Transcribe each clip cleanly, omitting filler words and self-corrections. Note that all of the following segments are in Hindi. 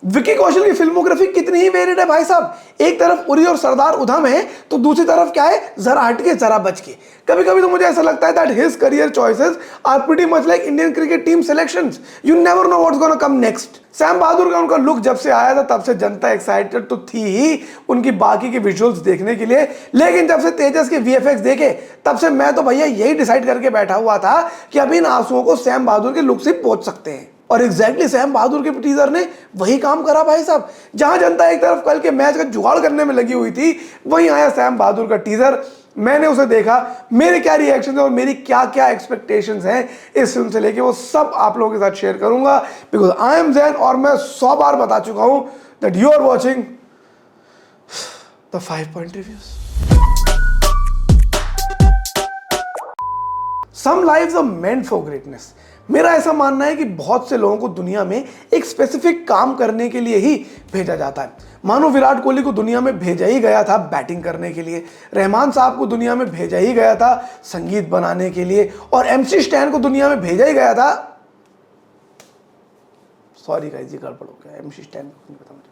विकी कौशल की फिल्मोग्राफी कितनी ही वेरिड है भाई साहब। एक तरफ उरी और सरदार उधम है तो दूसरी तरफ क्या है, जरा हट के जरा बच के। कभी कभी तो मुझे ऐसा लगता है that his career choices are pretty much like Indian cricket team selections, you never know what's gonna come next. Sam Bahadur का उनका लुक जब से आया था तब से जनता एक्साइटेड तो थी ही उनकी बाकी के विजुअल्स देखने के लिए, लेकिन जब से तेजस के वीएफएक्स देखे तब से मैं तो भैया यही डिसाइड करके बैठा हुआ था कि अभी इन आंसुओं को सैम बहादुर के लुक से पहुंच सकते हैं। और एग्जैक्टली सैम बहादुर के टीजर ने वही काम करा भाई साहब। जहां जनता एक तरफ कल के मैच का जुगाड़ करने में लगी हुई थी, वहीं आया सैम बहादुर का टीजर। मैंने उसे देखा, मेरे क्या रिएक्शन है और मेरी क्या क्या एक्सपेक्टेशंस हैं इस फिल्म से लेके, वो सब आप लोगों के साथ शेयर करूंगा बिकॉज आई एम जैन। और मैं 100 बार बता चुका हूं that you are watching the 5 point reviews. Some lives are meant for greatness. मेरा ऐसा मानना है कि बहुत से लोगों को दुनिया में एक स्पेसिफिक काम करने के लिए ही भेजा जाता है। मानो विराट कोहली को दुनिया में भेजा ही गया था बैटिंग करने के लिए, रहमान साहब को दुनिया में भेजा ही गया था संगीत बनाने के लिए, और एमसी स्टैन को दुनिया में भेजा ही गया था, सॉरी गाइस ये गड़बड़ हो गया, एमसी स्टैन को नहीं पता मुझे।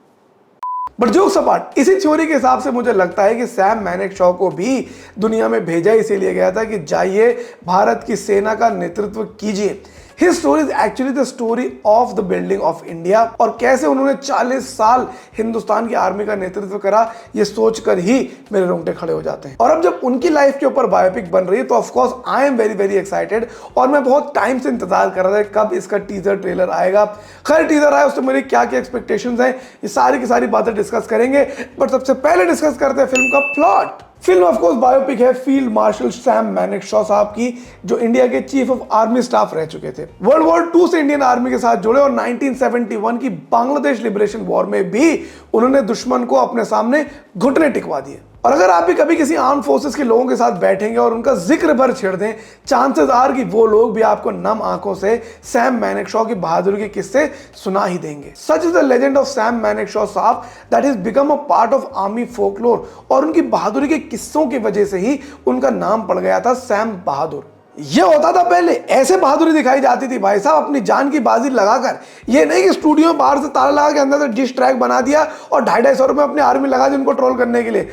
बट जोक्स अपार्ट, इसी थ्योरी के हिसाब से मुझे लगता है कि सैम मानेकशॉ को भी दुनिया में भेजा इसीलिए गया था कि जाइए भारत की सेना का नेतृत्व कीजिए। His story is actually the story of the building of India, और कैसे उन्होंने 40 साल हिंदुस्तान की आर्मी का नेतृत्व करा, ये सोचकर ही मेरे रोंगटे खड़े हो जाते हैं। और अब जब उनकी लाइफ के ऊपर बायोपिक बन रही है तो of course I am very very excited, और मैं बहुत टाइम से इंतजार कर रहा था कब इसका टीजर ट्रेलर आएगा। खैर टीजर आया, उससे मेरी क्या क्या एक्सपेक्टेशंस हैं, ये सारी की सारी बातें डिस्कस करेंगे। बट सबसे पहले डिस्कस करते हैं फिल्म का plot. Film of course biopic है फील्ड मार्शल सैम मानेकशॉ साहब की, जो इंडिया के चीफ ऑफ आर्मी स्टाफ रह चुके थे। वर्ल्ड वॉर 2 से इंडियन आर्मी के साथ जुड़े और 1971 की बांग्लादेश लिबरेशन वॉर में भी उन्होंने दुश्मन को अपने सामने घुटने टिकवा दिए। और अगर आप भी कभी किसी आर्म फोर्सेस के लोगों के साथ बैठेंगे और उनका जिक्र भर छेड़ दें, चांसेस आर कि वो लोग भी आपको नम आंखों से सैम मानेकशॉ की बहादुरी के किस्से सुना ही देंगे। Such is the legend of Sam Manekshaw साहब that is become a part of army folklore, और उनकी बहादुरी के किस्सों की वजह से ही उनका नाम पड़ गया था सैम बहादुर। ये होता था पहले, ऐसे बहादुरी दिखाई जाती थी भाई साहब अपनी जान की बाजी लगाकर। ये नहीं कि स्टूडियो में बाहर से ताला लगा के अंदर से डिश ट्रैक बना दिया और 250-250 रुपए अपनी आर्मी लगा दी उनको ट्रोल करने के लिए।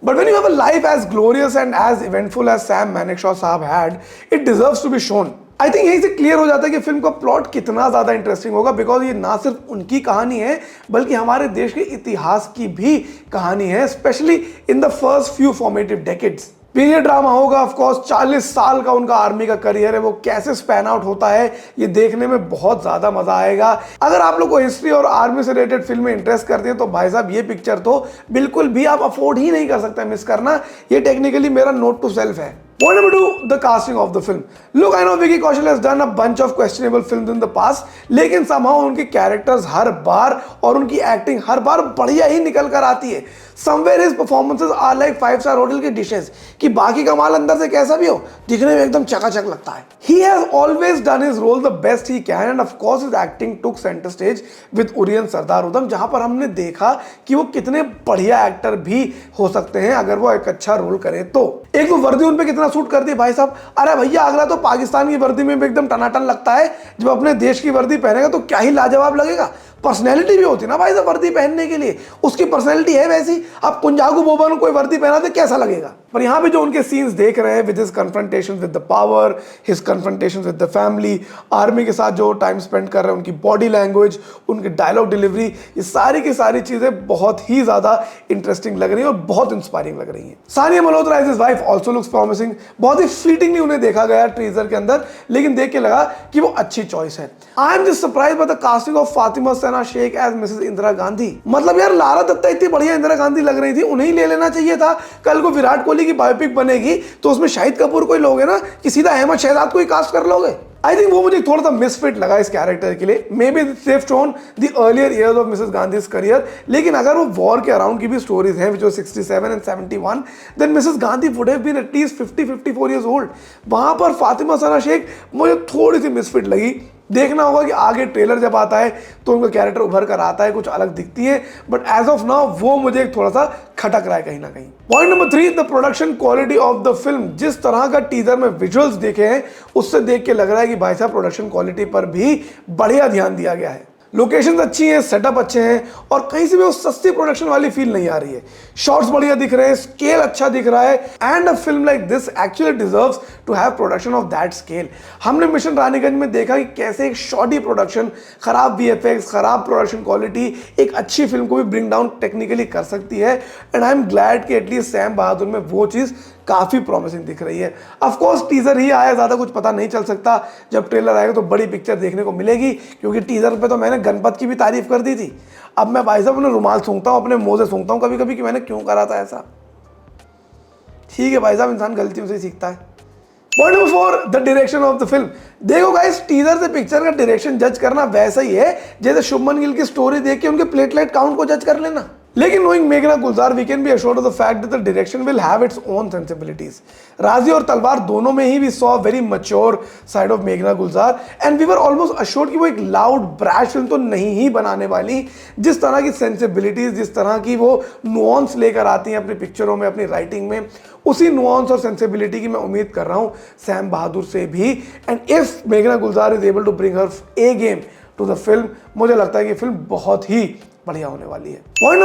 But when you have a life as glorious and as eventful as Sam Manekshaw साहब had, it deserves to be shown. I think यहीं से क्लियर हो जाता है कि फिल्म का प्लॉट कितना ज्यादा इंटरेस्टिंग होगा, बिकॉज ये ना सिर्फ उनकी कहानी है बल्कि हमारे देश के इतिहास की भी कहानी है, specially in the first few formative decades. Period drama होगा, ऑफ कोर्स 40 साल का उनका आर्मी का करियर है, वो कैसे स्पैन आउट होता है ये देखने में बहुत ज्यादा मजा आएगा। अगर आप लोग को हिस्ट्री और आर्मी से रिलेटेड फिल्में इंटरेस्ट करती है तो भाई साहब ये पिक्चर तो बिल्कुल भी आप अफोर्ड ही नहीं कर सकते मिस करना। ये टेक्निकली मेरा नोट टू सेल्फ है। Point number 2, the casting of the film. Look, I know Vicky Kaushal has done a bunch of questionable films in the past, लेकिन somehow उनके कैरेक्टर्स हर बार और उनकी एक्टिंग हर बार बढ़िया ही निकल कर आती है। Somewhere his performances are like 5-star hotel की डिशेस, कि बाकी का माल अंदर से कैसा भी हो दिखने में एकदम चकाचक लगता है। He has always done his role the best he can, and of course his acting took center stage with Uri and Sardar Udham, जहां पर हमने देखा कि वो कितने बढ़िया एक्टर भी हो सकते हैं अगर वो एक अच्छा रोल करें तो। एक तो वर्दी उन पे कितना सूट करती है भाई साहब। अरे भैया अगला तो पाकिस्तान की वर्दी में भी एकदम टनाटन लगता है, जब अपने देश की वर्दी पहनेगा तो क्या ही लाजवाब लगेगा। पर्सनैलिटी भी होती है ना भाई साहब वर्दी पहनने के लिए, उसकी पर्सनैलिटी है वैसी। आप कुंजागू बोबा को कोई वर्दी पहना दे कैसा लगेगा। पर यहाँ पे जो उनके सीन्स देख रहे हैं with his confrontation with the power, his confrontation with the family, army के साथ जो टाइम स्पेंड कर रहे हैं, उनकी बॉडी लैंग्वेज, उनकी डायलॉग डिलीवरी, ये सारी की सारी चीजें बहुत ही ज्यादा इंटरेस्टिंग लग रही है और बहुत इंस्पायरिंग लग रही है। Sanya Malhotra as his wife also looks promising. बहुत ही फ्लीटिंगली उन्हें देखा गया टीजर के अंदर, लेकिन देख के लगा कि वो अच्छी चॉइस है। I am just surprised by the casting of Fatima Sana Shaikh as Mrs Indira Gandhi. मतलब यार लारा दत्ता इतनी बढ़िया इंदिरा गांधी लग रही थी, उन्हें ही ले लेना चाहिए था। कल को विराट कोहली की बायोपिक बनेगी तो उसमें शाहिद कपूर कोई लोगे ना कि सीधा अहमद शहजाद को ही कास्ट कर लोगे। आई थिंक वो मुझे थोड़ा सा मिसफिट लगा इस कैरेक्टर के लिए। May be they've shown the earlier years of Mrs Gandhi's career, लेकिन अगर वो वॉर के अराउंड की भी स्टोरीज हैं जो 67 and 71, then Mrs Gandhi would have been at least 50-54 years old. वहां पर फातिमा सना शेख मुझे थोड़ी सी मिसफिट लगी। देखना होगा कि आगे ट्रेलर जब आता है तो उनका कैरेक्टर उभर कर आता है, कुछ अलग दिखती है, बट एज ऑफ नाउ वो मुझे थोड़ा सा खटक रहा है कहीं ना कहीं। Point number 3, the production quality of the film. जिस तरह का टीजर में विजुअल्स देखे हैं उससे देख के लग रहा है कि भाई साहब प्रोडक्शन क्वालिटी पर भी बढ़िया ध्यान दिया गया है। लोकेशंस अच्छी हैं, सेटअप अच्छे हैं और कहीं से भी वो सस्ती प्रोडक्शन वाली फील नहीं आ रही है। शॉट्स बढ़िया दिख रहे हैं, स्केल अच्छा दिख रहा है and a film like this actually deserves to have production of that scale. हमने मिशन रानीगंज में देखा कि कैसे एक शॉर्टी प्रोडक्शन, खराब वीएफएक्स, खराब प्रोडक्शन क्वालिटी एक अच्छी फिल्म को भी ब्रिंग डाउन टेक्निकली कर सकती है एंड आई एम ग्लैड कि एटलीस्ट सैम बहादुर में वो चीज़ काफ़ी प्रॉमिसिंग दिख रही है। ऑफ कोर्स टीजर ही आया, ज़्यादा कुछ पता नहीं चल सकता, जब ट्रेलर आएगा तो बड़ी पिक्चर देखने को मिलेगी, क्योंकि टीजर पे तो मैंने गणपत की भी तारीफ कर दी थी। अब मैं भाई साहब अपने रुमाल सूंघता हूँ, अपने मुंह से सूंघता हूँ कभी कभी कि मैंने क्यों करा था ऐसा। ठीक है भाई साहब, इंसान गलतियों से सीखता है। Point number 4, the direction of the film. देखो गाइस, टीजर से पिक्चर का डायरेक्शन जज करना वैसा ही है जैसे शुभमन गिल की स्टोरी देख के उनके प्लेटलेट काउंट को जज कर लेना। लेकिन नोइंग मेघना Gulzar, we can be assured of the fact that the direction will have its own sensibilities. Raazi और तलवार दोनों में ही we saw very mature side of मेघना Gulzar and we were almost assured कि वो एक लाउड ब्रैश फिल्म तो नहीं ही बनाने वाली। जिस तरह की सेंसिबिलिटीज, जिस तरह की वो नुआंस लेकर आती हैं अपनी पिक्चरों में, अपनी राइटिंग में, उसी नुआंस और सेंसिबिलिटी की मैं उम्मीद कर रहा हूँ सैम बहादुर से भी। एंड इफ मेघना Gulzar is able to bring her A game to the film, मुझे लगता है कि फिल्म बहुत ही बढ़िया होने वाली है। पॉइंट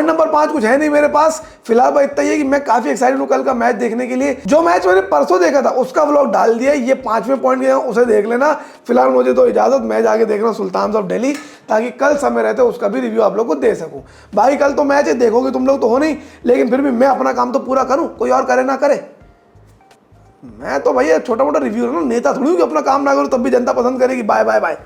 नंबर 5 कुछ है नहीं मेरे पास फिलहाल, बस इतना ही है कि मैं काफी एक्साइटेड हूँ कल का मैच देखने के लिए। जो मैच मैंने परसों देखा था उसका व्लॉग डाल दिया, ये 5वें पॉइंट गया उसे देख लेना। फिलहाल मुझे तो इजाजत, मैं जाके देख रहा हूँ सुल्तान ऑफ दिल्ली, ताकि कल समय रहते उसका भी रिव्यू आप लोग को दे सकूं। भाई कल तो मैच है, देखोगे तुम लोग तो हो नहीं, लेकिन फिर भी मैं अपना काम तो पूरा करूं, कोई और करे ना करे। मैं तो भैया छोटा मोटा रिव्यू ना, नेता थोड़ी हूं कि अपना काम ना करूं तब भी जनता पसंद करेगी। Bye bye bye.